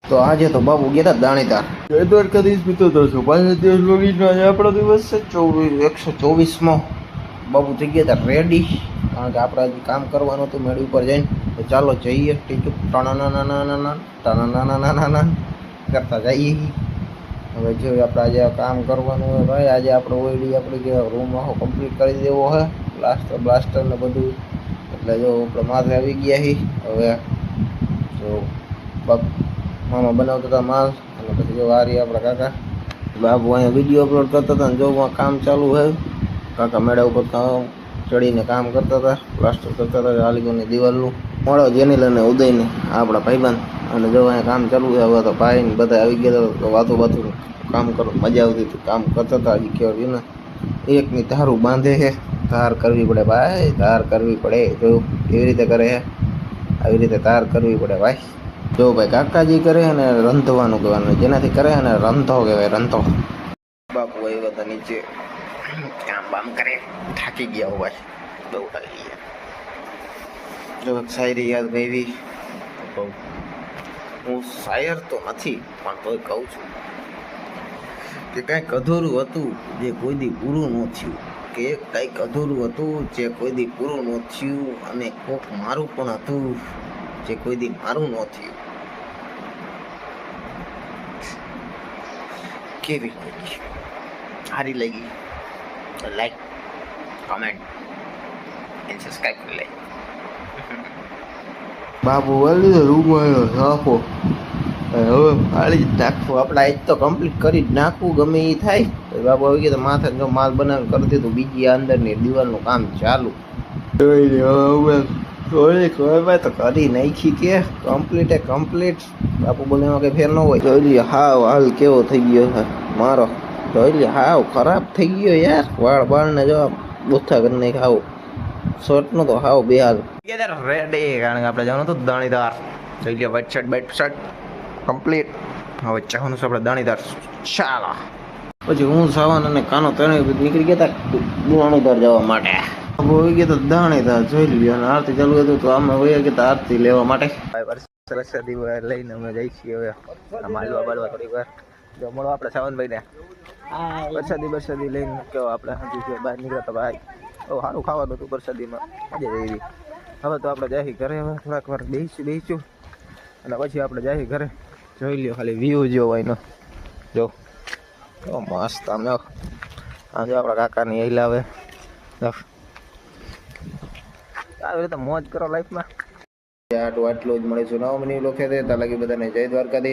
તો આજે તો બાબુ ગયા હતા દાણીદાર જય દ્વારકાધીશ મિત્રો દર્શો પાંચ દિવસ લોગીનો આજે આપણો દિવસ છે 124માં બાબુ થઈ ગયા હતા રેડી કારણ કે આપણે હજી કામ કરવાનું હતું મેળ ઉપર જઈને તો ચાલો જઈએ ટીચું ટાણા કરતા જઈએ હવે જો આપણે આજે કામ કરવાનું હોય ભાઈ આજે આપણે ઓઈડી આપણે જે રૂમ આખો કમ્પ્લીટ કરી દેવો હોય બ્લાસ્ટર ને બધું એટલે જો આપણે માથે આવી ગયા છીએ હવે જો મામા બનાવતા હતા માલ અને પછી જો આ રહી આપણા કાકા બાબુ અહીંયા વિડીયો અપલોડ કરતા હતા ને જો કામ ચાલુ હોય કાકા મેળા ઉપર ચડીને કામ કરતા હતા પ્લાસ્ટર કરતા હતા આલીગોની દિવાલનું મળો જેનિલ અને ઉદયને આપણા ભાઈબંધ અને જો અહીંયા કામ ચાલુ છે હવે તો ભાઈ ને બધા આવી ગયા હતા વાતું કામ કરો મજા આવતી હતી કામ કરતા હતા હજી કેવું ને એકની ધારું બાંધે છે ધાર કરવી પડે ભાઈ ધાર કરવી પડે જો કેવી રીતે કરે છે આવી રીતે ધાર કરવી પડે ભાઈ જો ભાઈ કાકાજી કરે ને રંધવાનું કહેવાનું જેનાથી કરે ને રંધો કહેવાય રંધો બાપુ આવ્યો હતા નીચે કામ બામ કરે થાકી ગયા હો ભાઈ બહુ થાકી ગયા જો શાયરી યાદ ગઈ હું શાયર તો નથી પણ તોય કહું છું કે કંઈક અધૂરું હતું જે કોઈ દી પૂરું ન થયું કે કંઈક અધૂરું હતું જે કોઈ દી પૂરું ન થયું અને કોક મારું પણ હતું જે કોઈ દી મારું ન થયું કેવી લાગી સારી લાગી તો લાઈક કમેન્ટ એન્ડ સબસ્ક્રાઇબ કરી લે બાબુ વાલી રૂમ આવ્યો સાફો હવે ફાળી જ નાખવું આપણે આજ તો કમ્પ્લીટ કરી જ નાખવું ગમે એ થાય તો બાબુ આવી ગયા તો માથે જો માલ બનાવીને કરી દીધું બીજી અંદરની દિવાલનું કામ ચાલુ હવે તો કરી નાખી કે કમ્પ્લીટ બાપુ બોલે એમાં કઈ ફેર ન હોય જોઈ લઈએ હાવ હાલ કેવો થઈ ગયો છે મારો જોઈ લઈએ હાવ ખરાબ થઈ ગયો યાર વાળ ને જો બોથા કરી નાખ હાવ શર્ટ નો તો હાવ બે હાલ રેડી કારણ કે આપણે જવાનું હતું દાણીદાર જોઈ લઈએ વ્હાઈટ શર્ટ કમ્પ્લીટ હવે ચાહવાનું છે આપણે દાણીદાર ચાલો પછી હું સાવન અને કાનો ત્રણે નીકળી ગયા હતા દાણીદાર જવા માટે હોઈ ગયા તો દાણીદાર જોઈ લીધું અને આરતી ચાલુ હતું તો અમે વયા ગયા આરતી લેવા માટે સરસ્વતી લઈને અમે જઈ છીએ હવે માલવા બાળવા થોડી વાર જો મળો આપણે સાવનભાઈ ને વરસાદી લઈને કેવો આપણે હજી બહાર નીકળ્યા તો ભાઈ બહુ સારું ખાવાનું હતું વરસાદીમાં મજા આવી હવે તો આપણે જાય ઘરે હવે થોડાક વાર બેસીશું અને પછી આપણે જાય ઘરે જોઈ લ્યો ખાલી વ્યૂ જોવો એનો જો મસ્ત આમ આજે આપણા કાકાની હિલાવે આવી રીતે મોજ કરો લાઈફમાં આટલું જ મળીશું નવો મની લોખે ત્યાં લાગી બધાને જય દ્વારકાધીશ.